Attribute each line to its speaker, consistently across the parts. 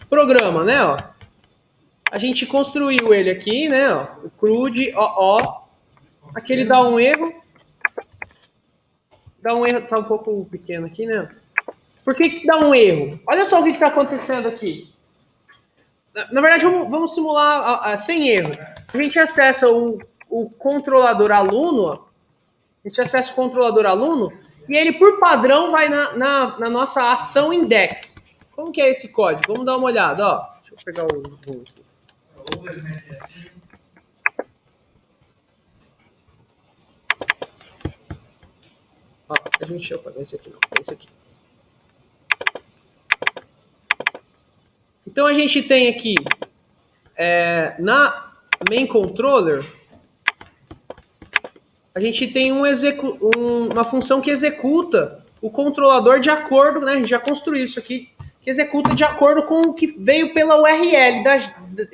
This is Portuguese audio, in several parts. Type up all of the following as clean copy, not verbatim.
Speaker 1: programa, né, ó. A gente construiu ele aqui, né, ó, o CRUD, aqui ele dá um erro, tá um pouco pequeno aqui, né. Por que dá um erro? Olha só o que está acontecendo aqui. Na verdade, vamos simular sem erro. A gente acessa o controlador aluno, ó. A gente acessa o controlador aluno e ele, por padrão, vai na nossa ação index. Como que é esse código? Vamos dar uma olhada, ó. Deixa eu pegar o zoom aqui. Ó, a gente deixa eu pagar esse aqui, não. Esse aqui. Então a gente tem aqui na main controller, a gente tem uma função que executa o controlador de acordo, né? A gente já construiu isso aqui, que executa de acordo com o que veio pela URL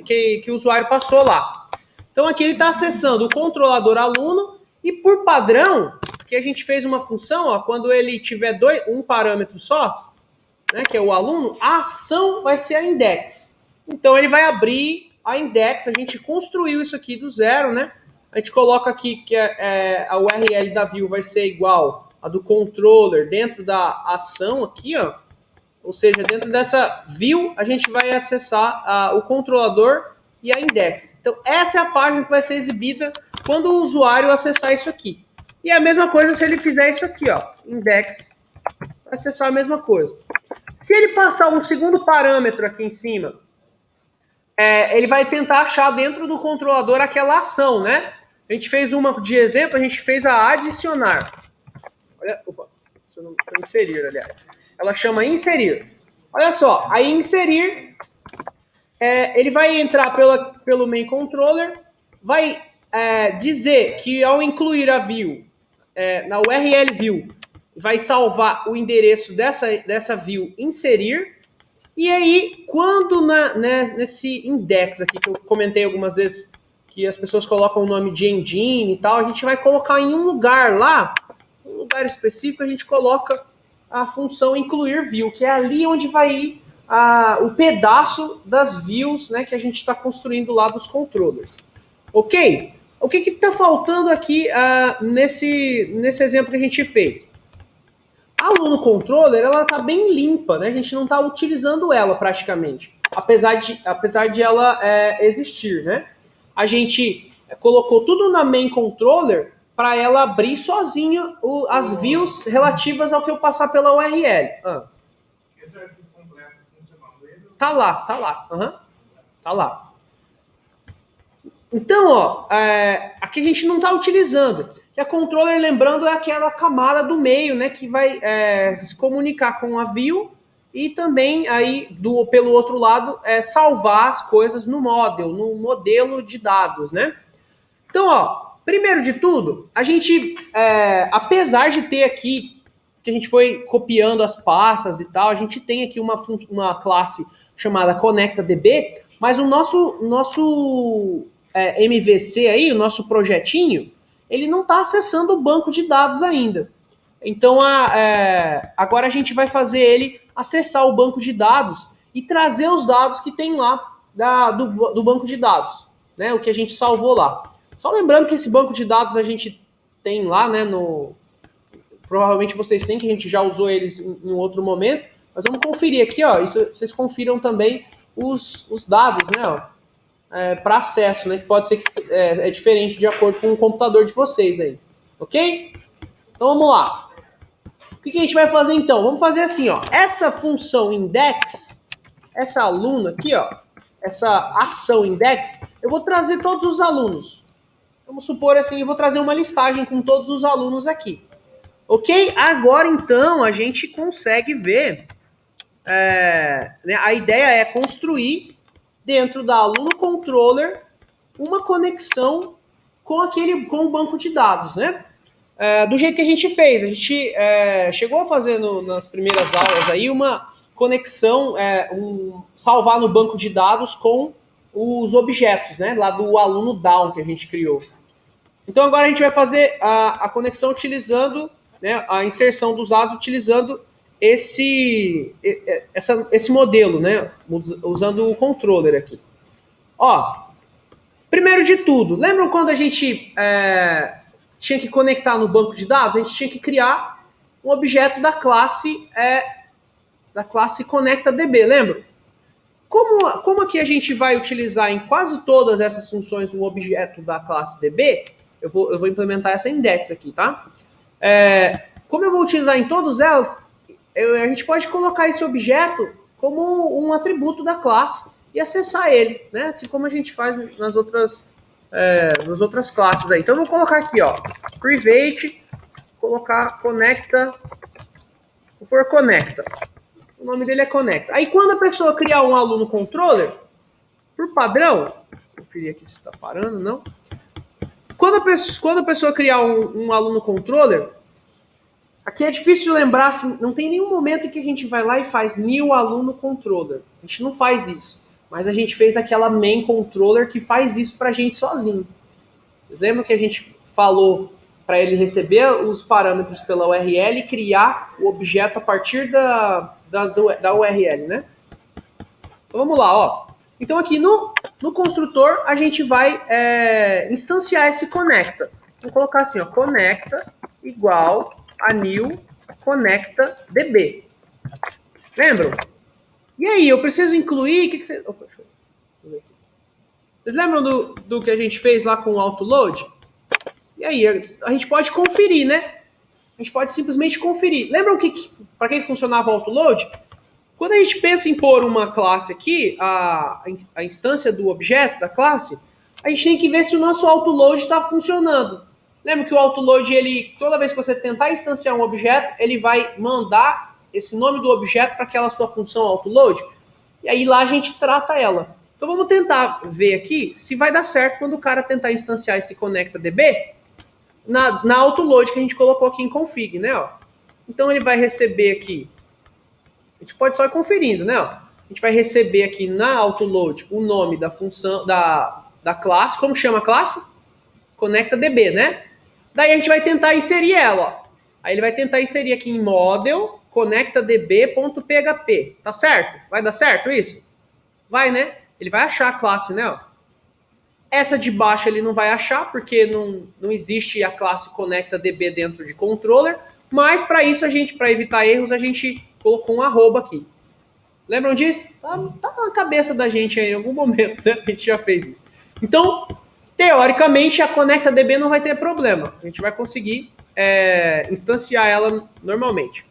Speaker 1: que o usuário passou lá. Então aqui ele está acessando o controlador aluno e por padrão, que a gente fez uma função, ó, quando ele tiver um parâmetro só, né, que é o aluno, a ação vai ser a index. Então ele vai abrir a index, a gente construiu isso aqui do zero, né? A gente coloca aqui que a URL da view vai ser igual a do controller dentro da ação aqui, ó. Ou seja, dentro dessa view, a gente vai acessar o controlador e a index. Então, essa é a página que vai ser exibida quando o usuário acessar isso aqui. E a mesma coisa se ele fizer isso aqui, ó, index, vai acessar a mesma coisa. Se ele passar um segundo parâmetro aqui em cima, ele vai tentar achar dentro do controlador aquela ação, né? A gente fez uma de exemplo, a gente fez a adicionar. Olha, opa, deixa eu inserir, aliás. Ela chama inserir. Olha só, aí inserir, ele vai entrar pelo main controller, vai dizer que ao incluir a view na URL view, vai salvar o endereço dessa view inserir. E aí, quando nesse index aqui, que eu comentei algumas vezes, que as pessoas colocam o nome de engine e tal, a gente vai colocar em um lugar lá, um lugar específico, a gente coloca a função incluir view, que é ali onde vai ir o pedaço das views, né, que a gente está construindo lá dos controllers. Ok? O que está faltando aqui nesse exemplo que a gente fez? A aluno controller, ela está bem limpa, né? A gente não está utilizando ela praticamente, apesar de ela existir, né? A gente colocou tudo na main controller para ela abrir sozinha as views relativas ao que eu passar pela URL. Tá lá. Uhum. Tá lá. Então, ó, aqui a gente não está utilizando. E a controller, lembrando, é aquela camada do meio, né, que vai se comunicar com a view e também aí pelo outro lado salvar as coisas no modelo de dados, né? Então, ó, primeiro de tudo, a gente, apesar de ter aqui que a gente foi copiando as pastas e tal, a gente tem aqui uma classe chamada ConnectaDB, mas o nosso MVC aí, o nosso projetinho, ele não está acessando o banco de dados ainda. Então, agora a gente vai fazer ele acessar o banco de dados e trazer os dados que tem lá do banco de dados, né? O que a gente salvou lá. Só lembrando que esse banco de dados a gente tem lá, né? Provavelmente vocês têm, que a gente já usou eles em outro momento, mas vamos conferir aqui, ó. Isso, vocês confiram também os dados, né? Ó, para acesso, né? Que pode ser que é diferente de acordo com o computador de vocês aí, ok? Então vamos lá. O que a gente vai fazer então? Vamos fazer assim, ó. Essa função index, essa aluna aqui, ó, essa ação index, eu vou trazer todos os alunos. Vamos supor assim, eu vou trazer uma listagem com todos os alunos aqui. Ok? Agora então a gente consegue ver. Né, a ideia é construir dentro da aluno controller uma conexão com o banco de dados, né? Do jeito que a gente fez. A gente chegou a fazer nas primeiras aulas aí uma conexão, salvar no banco de dados com os objetos, né? Lá do aluno down que a gente criou. Então agora a gente vai fazer a conexão utilizando, né, a inserção dos dados utilizando esse modelo, né? Usando o controller aqui. Ó, primeiro de tudo, lembram quando a gente tinha que conectar no banco de dados? A gente tinha que criar um objeto da classe ConnectaDB, lembra? Como aqui a gente vai utilizar em quase todas essas funções um objeto da classe DB, eu vou implementar essa index aqui, tá? Como eu vou utilizar em todas elas, a gente pode colocar esse objeto como um atributo da classe e acessar ele, né? Assim como a gente faz nas outras classes aí. Então eu vou colocar aqui, ó, private, colocar conecta, vou pôr conecta. O nome dele é conecta. Aí quando a pessoa criar um aluno controller, por padrão, vou conferir aqui se está parando, não. Quando a pessoa criar um aluno controller, aqui é difícil de lembrar, assim, não tem nenhum momento em que a gente vai lá e faz new aluno controller. A gente não faz isso. Mas a gente fez aquela main controller que faz isso pra gente sozinho. Vocês lembram que a gente falou para ele receber os parâmetros pela URL e criar o objeto a partir da URL, né? Então vamos lá, ó. Então aqui no construtor a gente vai instanciar esse conecta. Vou colocar assim, ó, conecta igual a new conecta db. Lembram? E aí, eu preciso incluir... Que vocês... Opa, vocês lembram do que a gente fez lá com o autoload? E aí, a gente pode conferir, né? A gente pode simplesmente conferir. Lembram para que funcionava o autoload? Quando a gente pensa em pôr uma classe aqui, a instância do objeto da classe, a gente tem que ver se o nosso autoload está funcionando. Lembra que o autoload, toda vez que você tentar instanciar um objeto, ele vai mandar esse nome do objeto para aquela sua função autoload, e aí lá a gente trata ela. Então vamos tentar ver aqui se vai dar certo quando o cara tentar instanciar esse ConnectaDB na autoload que a gente colocou aqui em config, né? Ó. Então ele vai receber aqui, a gente pode só ir conferindo, né? Ó. A gente vai receber aqui na autoload o nome da função, da classe. Como chama a classe? ConnectaDB, né? Daí a gente vai tentar inserir ela, ó. Aí ele vai tentar inserir aqui em model connectadb.php. Tá certo? Vai dar certo isso? Vai, né? Ele vai achar a classe, né? Ó. Essa de baixo ele não vai achar, porque não existe a classe ConnectaDB dentro de controller. Mas para isso, para evitar erros, a gente colocou um arroba aqui. Lembram disso? Tá na cabeça da gente aí em algum momento, né? A gente já fez isso. Então, teoricamente, a ConnectaDB não vai ter problema. A gente vai conseguir instanciar ela normalmente.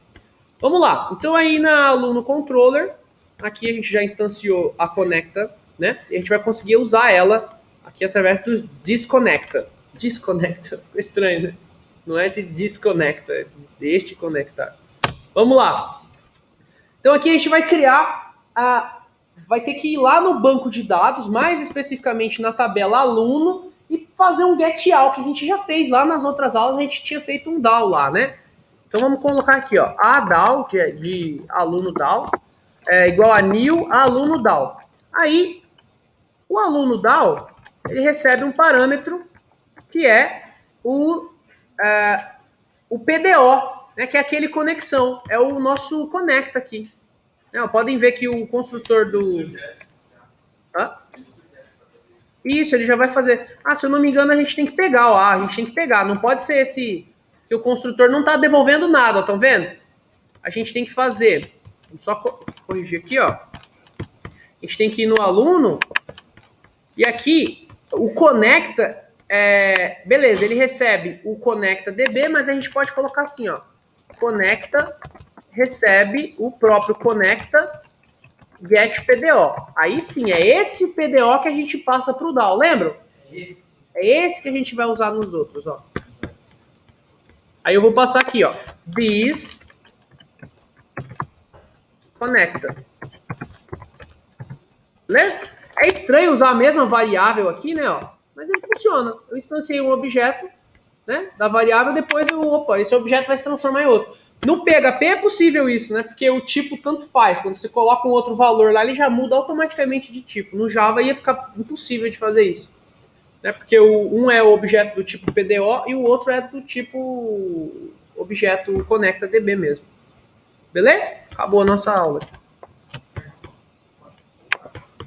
Speaker 1: Vamos lá. Então, aí na aluno controller, aqui a gente já instanciou a Conecta, né? E a gente vai conseguir usar ela aqui através do desconecta. Desconecta. Estranho, né? Não é de desconecta, é deste conectar. Vamos lá. Então aqui a gente vai criar, vai ter que ir lá no banco de dados, mais especificamente na tabela aluno, e fazer um getAll, que a gente já fez lá nas outras aulas, a gente tinha feito um DAO lá, né? Então vamos colocar aqui, ó, a DAO, de aluno DAO, igual a new aluno DAO. Aí, o aluno DAO, ele recebe um parâmetro que é o PDO, né, que é aquele conexão, é o nosso conecta aqui. Podem ver que o construtor do... Isso, ele já vai fazer... se eu não me engano, a gente tem que pegar, ó, a gente tem que pegar, não pode ser esse... que o construtor não está devolvendo nada, estão vendo? A gente tem que fazer... Vamos só corrigir aqui, ó. A gente tem que ir no aluno, e aqui, o conecta... beleza, ele recebe o ConnectaDB, mas a gente pode colocar assim, ó. Conecta recebe o próprio conecta get PDO. Aí sim, é esse PDO que a gente passa para o DAO, lembram? É esse que a gente vai usar nos outros, ó. Aí eu vou passar aqui, ó. This conecta. Beleza? É estranho usar a mesma variável aqui, né, ó. Mas ele funciona. Eu instanciei um objeto, né, da variável, depois esse objeto vai se transformar em outro. No PHP é possível isso, né? Porque o tipo tanto faz. Quando você coloca um outro valor lá, ele já muda automaticamente de tipo. No Java ia ficar impossível de fazer isso. Né? Porque um é o objeto do tipo PDO e o outro é do tipo objeto ConnectaDB mesmo. Beleza? Acabou a nossa aula.